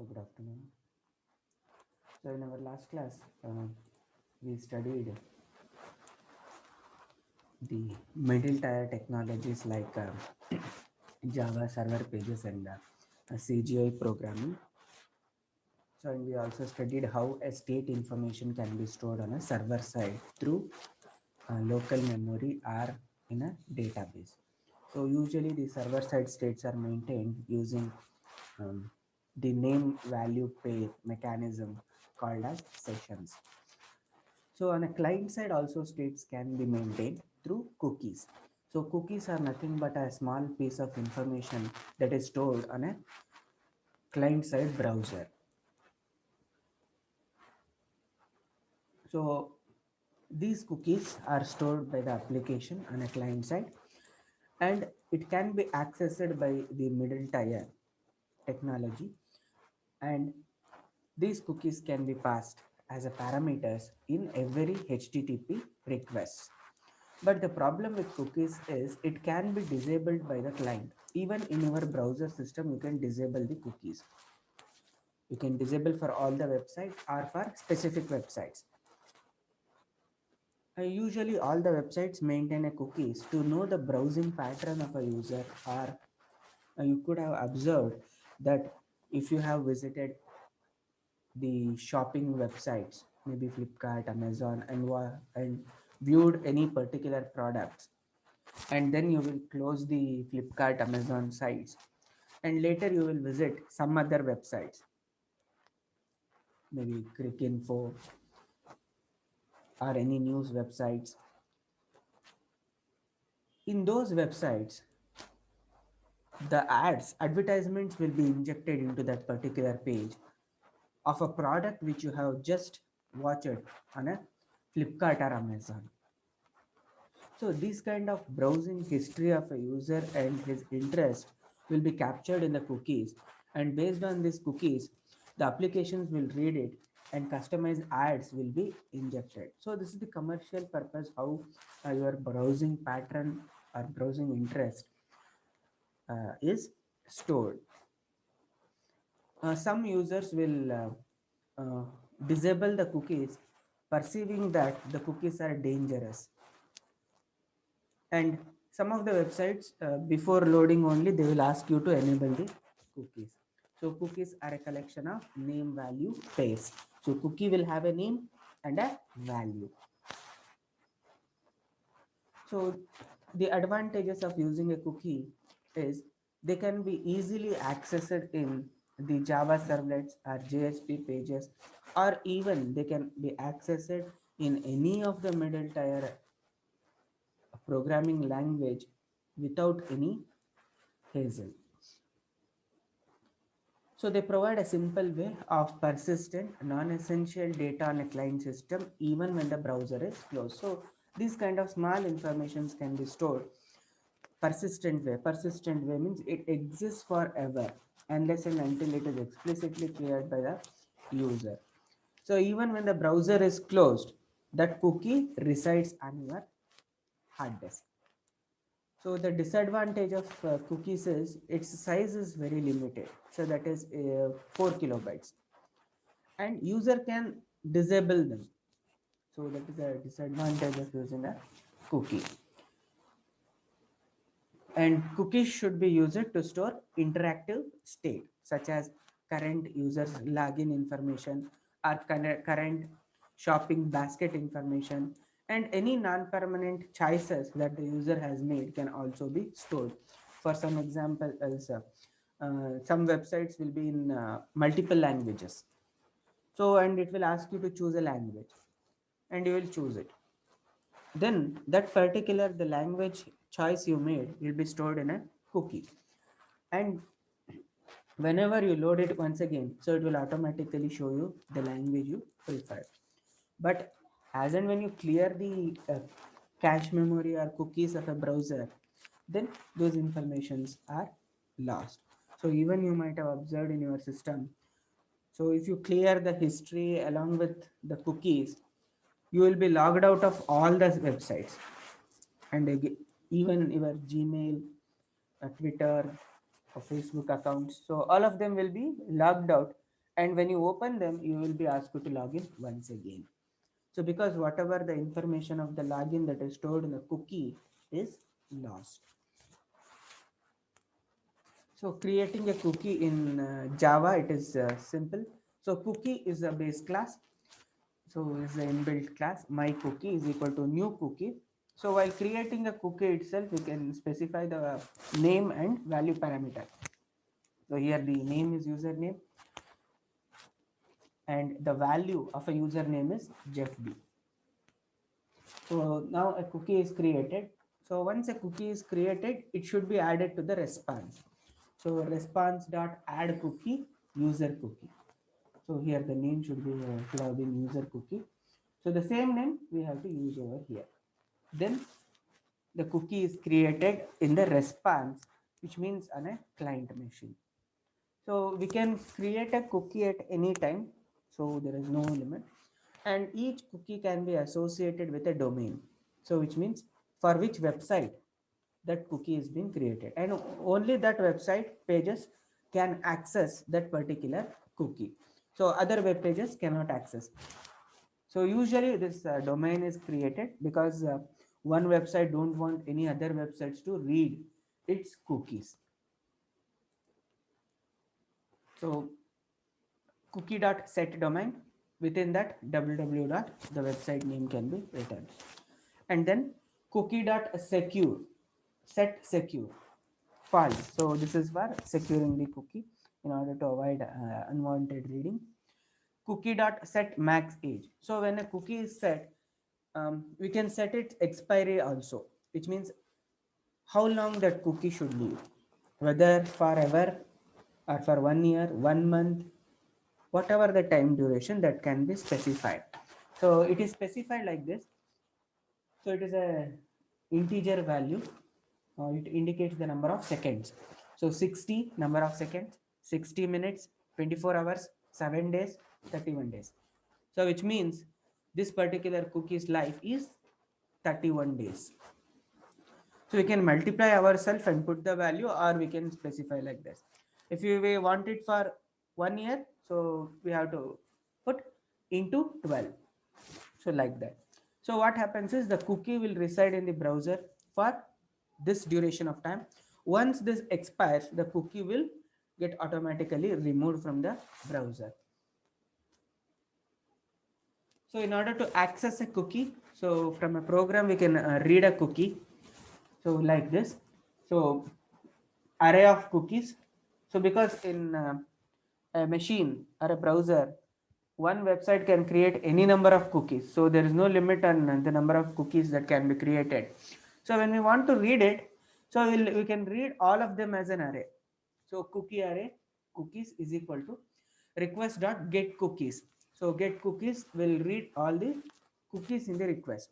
So good afternoon. So in our last class, we studied the middle tier technologies like Java server pages and CGI programming. So and we also studied how a state information can be stored on a server side through local memory or in a database. So usually the server side states are maintained using um, the name value pair mechanism called as sessions. So on a client side also states can be maintained through cookies. So cookies are nothing but a small piece of information that is stored on a client side browser. So these cookies are stored by the application on a client side, and it can be accessed by the middle tier technology, and these cookies can be passed as a parameters in every HTTP request. But the problem with cookies is it can be disabled by the client. Even in your browser system, you can disable the cookies. You can disable for all the websites or for specific websites. Usually, all the websites maintain a cookies to know the browsing pattern of a user, or you could have observed that if you have visited the shopping websites, maybe Flipkart, Amazon, and viewed any particular products, and then you will close the Flipkart, Amazon sites, and later you will visit some other websites, maybe Cricinfo or any news websites. In those websites, the advertisements will be injected into that particular page of a product which you have just watched on a Flipkart or Amazon. So this kind of browsing history of a user and his interest will be captured in the cookies, and based on these cookies, the applications will read it and customized ads will be injected. So this is the commercial purpose how your browsing pattern or browsing interest is stored. Some users will uh, disable the cookies, perceiving that the cookies are dangerous. And some of the websites, before loading only, they will ask you to enable the cookies. So cookies are a collection of name value pairs. So cookie will have a name and a value. So the advantages of using a cookie is they can be easily accessed in the Java servlets or JSP pages, or even they can be accessed in any of the middle tier programming language without any hassle. So they provide a simple way of persistent non-essential data on a client system even when the browser is closed. So these kind of small informations can be stored persistent way. Persistent way means it exists forever unless and until it is explicitly cleared by the user. So even when the browser is closed, that cookie resides on your hard disk. So the disadvantage of cookies is its size is very limited. So that is 4 kilobytes, and user can disable them. So that is a disadvantage of using a cookie. And cookies should be used to store interactive state such as current users login information or current shopping basket information, and any non-permanent choices that the user has made can also be stored. For some example, some websites will be in multiple languages. So and it will ask you to choose a language, and you will choose it. Then that particular the language choice you made will be stored in a cookie, and whenever you load it once again, so it will automatically show you the language you prefer. But as and when you clear the cache memory or cookies of a browser, then those informations are lost. So even you might have observed in your system, so if you clear the history along with the cookies, you will be logged out of all the websites, and even your Gmail, Twitter, or Facebook accounts. So all of them will be logged out and when you open them you will be asked to log in once again. So because whatever the information of the login that is stored in the cookie is lost. So creating a cookie in Java, it is simple. So cookie is a base class. So is the inbuilt class. My cookie is equal to new cookie. So while creating a cookie itself, we can specify the name and value parameter. So here the name is username and the value of a username is Jeff B. So now a cookie is created. So once a cookie is created, it should be added to the response. So response dot add cookie user cookie. So here the name should have been user cookie. So the same name we have to use over here. Then the cookie is created in the response, which means on a client machine. So we can create a cookie at any time. So there is no limit. And each cookie can be associated with a domain. So which means for which website that cookie is being created. And only that website pages can access that particular cookie. So other web pages cannot access. So usually this domain is created because one website don't want any other websites to read its cookies. So cookie dot set domain, within that www dot the website name can be written, and then cookie dot secure, set secure false. So this is for securing the cookie in order to avoid unwanted reading. Cookie dot set max age. So when a cookie is set, we can set its expiry also, which means how long that cookie should live, whether forever or for 1 year, 1 month, whatever the time duration that can be specified. So it is specified like this. So it is a integer value. It indicates the number of seconds. So 60 number of seconds, 60 minutes, 24 hours, 7 days, 31 days. So which means this particular cookie's life is 31 days. So we can multiply ourselves and put the value, or we can specify like this. If we want it for 1 year, so we have to put into 12. So like that. So what happens is the cookie will reside in the browser for this duration of time. Once this expires, the cookie will get automatically removed from the browser. So in order to access a cookie, so from a program we can read a cookie. So like this. So array of cookies. So because in a machine or a browser, one website can create any number of cookies. So there is no limit on the number of cookies that can be created. So when we want to read it, so we can read all of them as an array. So cookie array cookies is equal to request dot get cookies. So get cookies will read all the cookies in the request.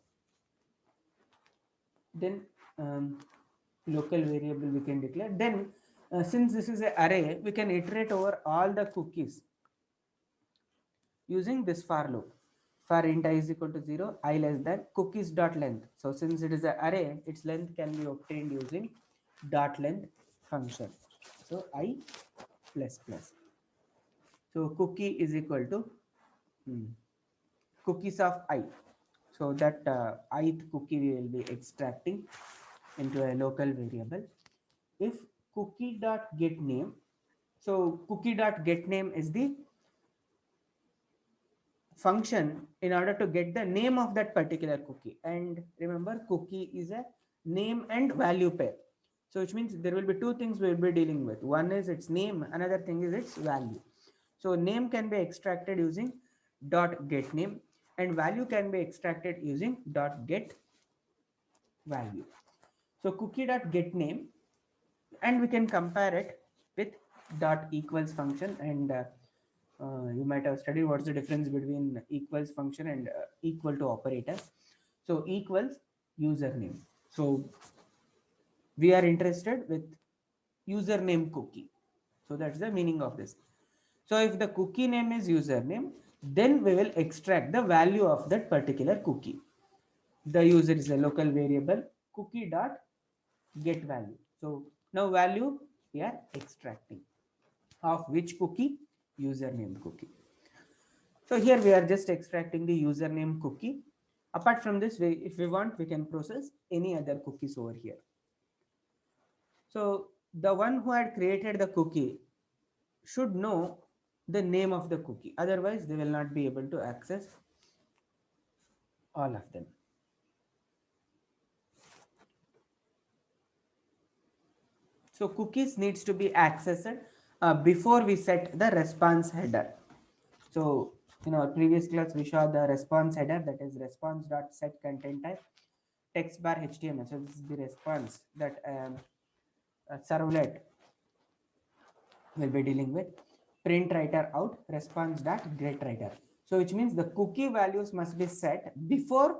Then local variable we can declare. Then since this is an array, we can iterate over all the cookies using this for loop. For int I is equal to 0, I less than cookies dot length. So since it is an array, its length can be obtained using dot length function. So I plus plus. So cookie is equal to cookies of I. So that ith cookie we will be extracting into a local variable. If cookie dot get name, so cookie dot get name is the function in order to get the name of that particular cookie. And remember, cookie is a name and value pair. So which means there will be two things we will be dealing with. One is its name, another thing is its value. So name can be extracted using dot get name and value can be extracted using dot get value. So cookie dot get name, and we can compare it with dot equals function, and you might have studied what's the difference between equals function and equal to operator. So equals username. So we are interested with username cookie. So that's the meaning of this. So if the cookie name is username, then we will extract the value of that particular cookie. The user is a local variable cookie dot get value. So now value we are extracting of which cookie? username cookie. So here we are just extracting the username cookie. Apart from this, if we want, we can process any other cookies over here. So the one who had created the cookie should know the name of the cookie. Otherwise, they will not be able to access all of them. So cookies needs to be accessed before we set the response header. So in our previous class, we saw the response header, that is response.set content type text bar HTML. So this is the response that servlet will be dealing with. Print writer out response dot get writer. So which means the cookie values must be set before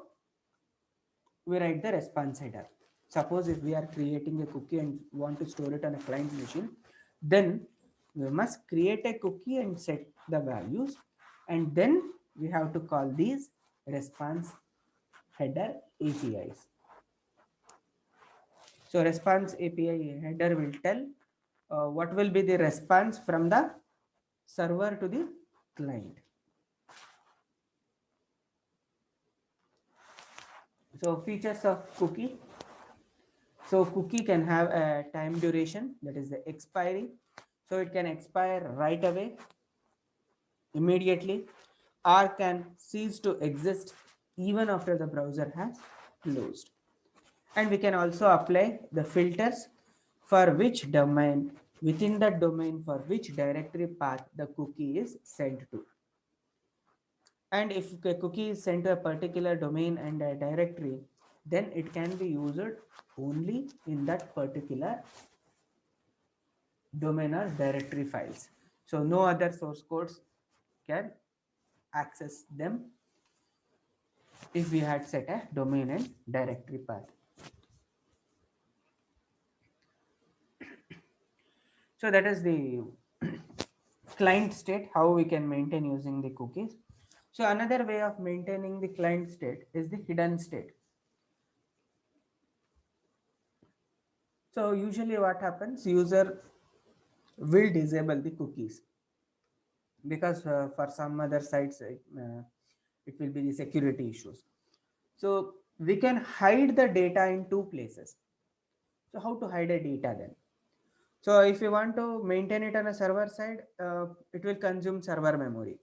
we write the response header. Suppose if we are creating a cookie and want to store it on a client machine, then we must create a cookie and set the values, and then we have to call these response header APIs. So response API header will tell what will be the response from the server to the client. So features of cookie. So cookie can have a time duration, that is the expiry. So it can expire right away, immediately, or can cease to exist even after the browser has closed. And we can also apply the filters for which domain, within that domain, for which directory path the cookie is sent to. And if a cookie is sent to a particular domain and a directory, then it can be used only in that particular domain or directory files. So no other source codes can access them if we had set a domain and directory path. So that is the client state, how we can maintain using the cookies. So another way of maintaining the client state is the hidden state. So usually what happens, user will disable the cookies because for some other sites it will be the security issues. So we can hide the data in two places. So how to hide a data then? So if you want to maintain it on a server side, it will consume server memory.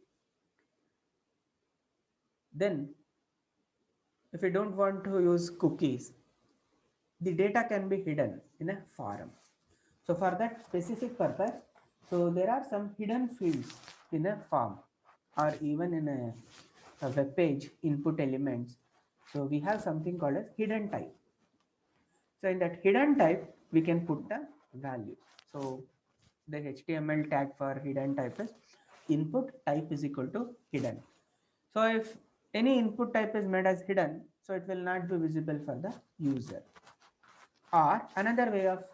Then if you don't want to use cookies, the data can be hidden in a form. So for that specific purpose, so there are some hidden fields in a form or even in a web page input elements. So we have something called as hidden type. So in that hidden type, we can put the value. So the HTML tag for hidden type is input type is equal to hidden. So if any input type is made as hidden, so it will not be visible for the user. Or another way of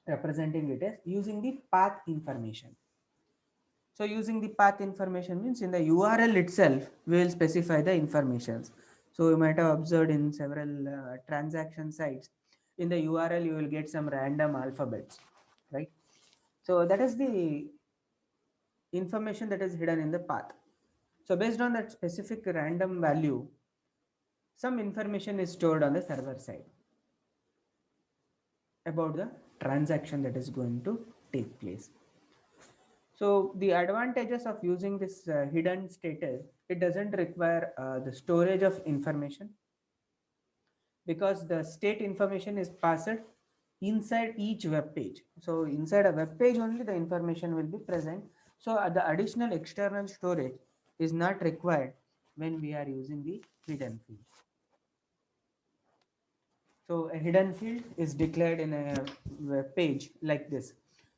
representing it is using the path information. So using the path information means in the URL itself, we will specify the informations. So you might have observed in several transaction sites, in the URL you will get some random alphabets, right? So that is the information that is hidden in the path. So based on that specific random value, some information is stored on the server side about the transaction that is going to take place. So the advantages of using this hidden status, it doesn't require the storage of information because the state information is passed inside each web page. So inside a web page only the information will be present. So the additional external storage is not required when we are using the hidden field. So a hidden field is declared in a web page like this.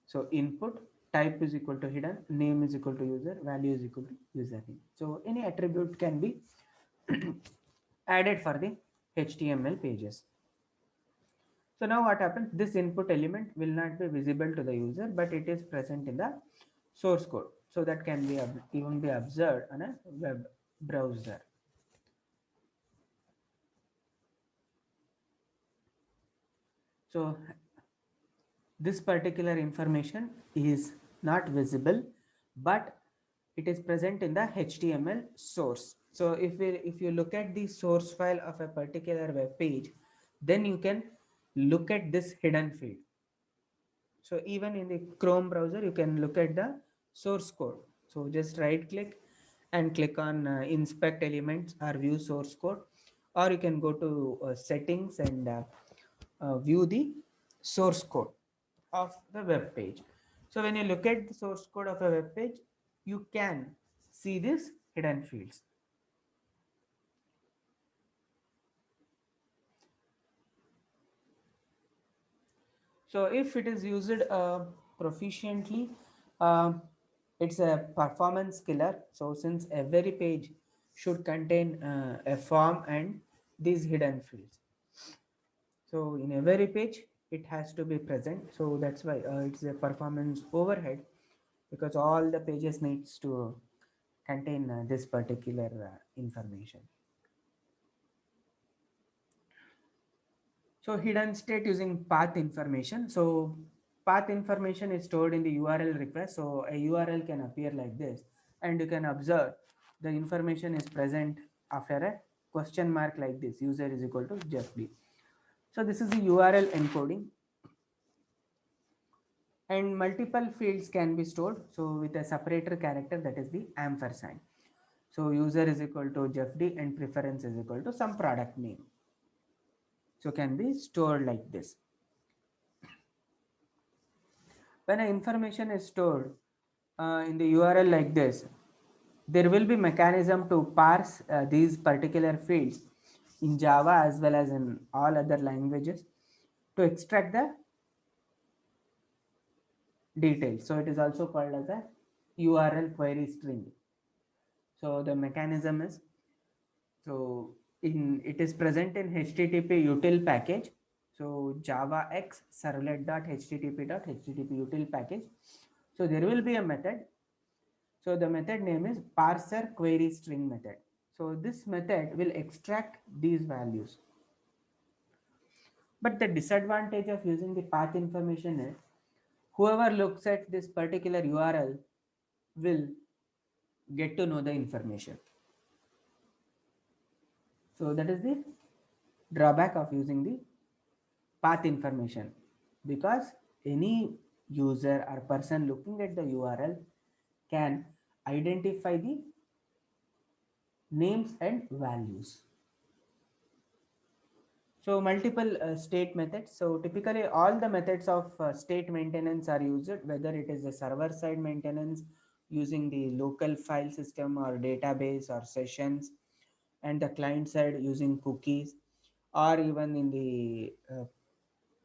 So input type is equal to hidden, name is equal to user, value is equal to username. So any attribute can be added for the HTML pages. So now what happens? This input element will not be visible to the user, but it is present in the source code. So that can be even be observed on a web browser. So this particular information is not visible but it is present in the HTML source. So if you look at the source file of a particular web page, then you can look at this hidden field. So even in the Chrome browser, you can look at the source code. So just right click and click on inspect elements or view source code, or you can go to settings and view the source code of the web page. So when you look at the source code of a web page, you can see these hidden fields. So if it is used proficiently, uh, it's a performance killer. So since every page should contain a form and these hidden fields. So in every page, it has to be present. So that's why it's a performance overhead, because all the pages needs to contain this particular information. So hidden state using path information. So path information is stored in the URL request. So a URL can appear like this, and you can observe the information is present after a question mark like this, user is equal to Jeff B. So this is the URL encoding, and multiple fields can be stored. So with a separator character, that is the ampersand. So user is equal to Jeff D and preference is equal to some product name. So can be stored like this. When an information is stored in the URL like this, there will be mechanism to parse these particular fields in Java as well as in all other languages to extract the details. So it is also called as a URL query string. So the mechanism is, so in it is present in HTTP util package. So Java X servlet.http.http util package. So there will be a method. So the method name is parser query string method. So this method will extract these values. But the disadvantage of using the path information is whoever looks at this particular URL will get to know the information. So that is the drawback of using the path information, because any user or person looking at the URL can identify the names and values. So multiple state methods. So typically all the methods of state maintenance are used, whether it is a server side maintenance using the local file system or database or sessions, and the client side using cookies, or even in the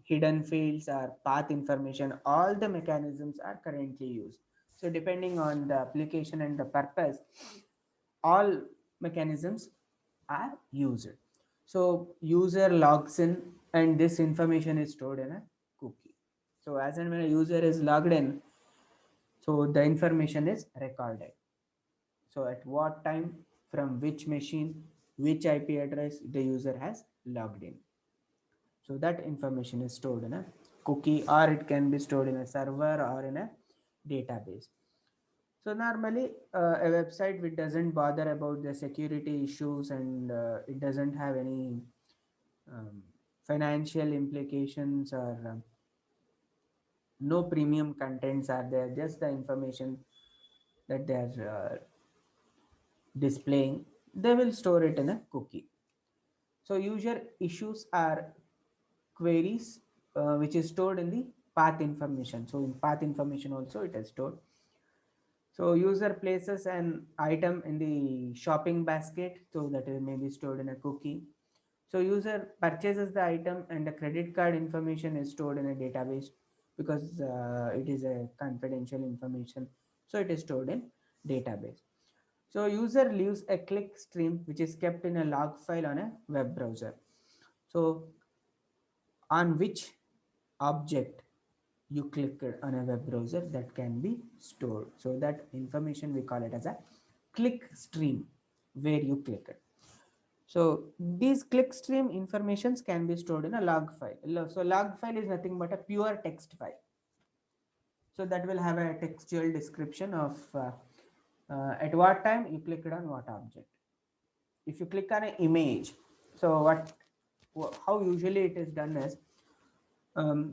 hidden fields or path information. All the mechanisms are currently used. So depending on the application and the purpose, all mechanisms are used. So user logs in and this information is stored in a cookie. So as and when a user is logged in, so the information is recorded. So at what time, from which machine, which IP address the user has logged in. So that information is stored in a cookie, or it can be stored in a server or in a database. So normally a website which doesn't bother about the security issues, and it doesn't have any um, financial implications, or no premium contents are there, just the information that they are displaying, they will store it in a cookie. So user issues are queries which is stored in the path information. So in path information also it is stored. So user places an item in the shopping basket, so that it may be stored in a cookie. So user purchases the item and the credit card information is stored in a database, because it is a confidential information. So it is stored in database. So user leaves a click stream which is kept in a log file on a web browser. So on which object you click on a web browser, that can be stored. So that information we call it as a click stream, where you click it. So these click stream informations can be stored in a log file. So log file is nothing but a pure text file. So that will have a textual description of at what time you clicked on what object. If you click on an image, so how usually it is done is,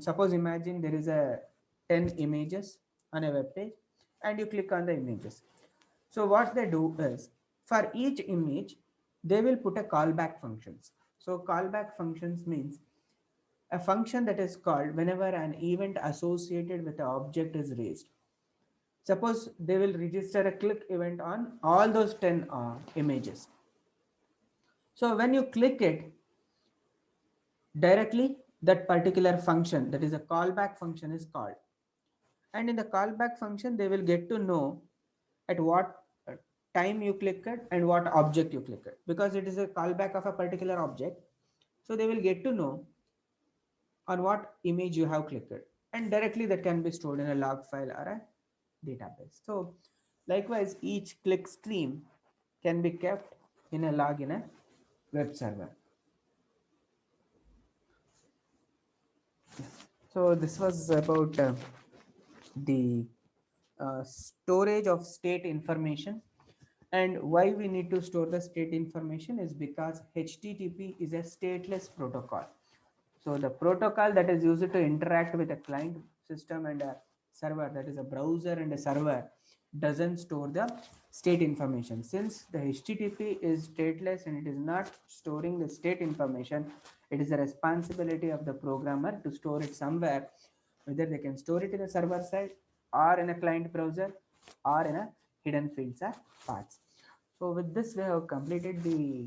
suppose imagine there is a 10 images on a web page and you click on the images. So what they do is, for each image they will put a callback functions. So callback functions means a function that is called whenever an event associated with the object is raised. Suppose they will register a click event on all those 10 images. So when you click it directly, that particular function, that is a callback function, is called. And in the callback function, they will get to know at what time you click it and what object you click it, because it is a callback of a particular object. So they will get to know on what image you have clicked, and directly that can be stored in a log file or a database. So likewise, each click stream can be kept in a log in a web server. So this was about the storage of state information. And why we need to store the state information is because HTTP is a stateless protocol. So the protocol that is used to interact with a client system and a server, that is a browser and a server, doesn't store the state information. Since the HTTP is stateless and it is not storing the state information, it is the responsibility of the programmer to store it somewhere, whether they can store it in a server side or in a client browser or in a hidden fields or paths. So with this we have completed the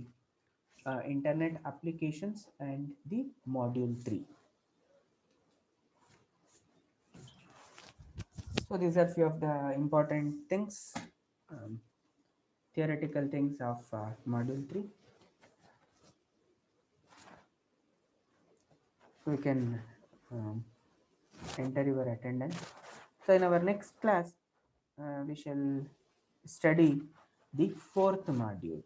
internet applications and the module 3. So these are few of the important things, um, theoretical things of module 3. So you can enter your attendance. So in our next class, we shall study the fourth module.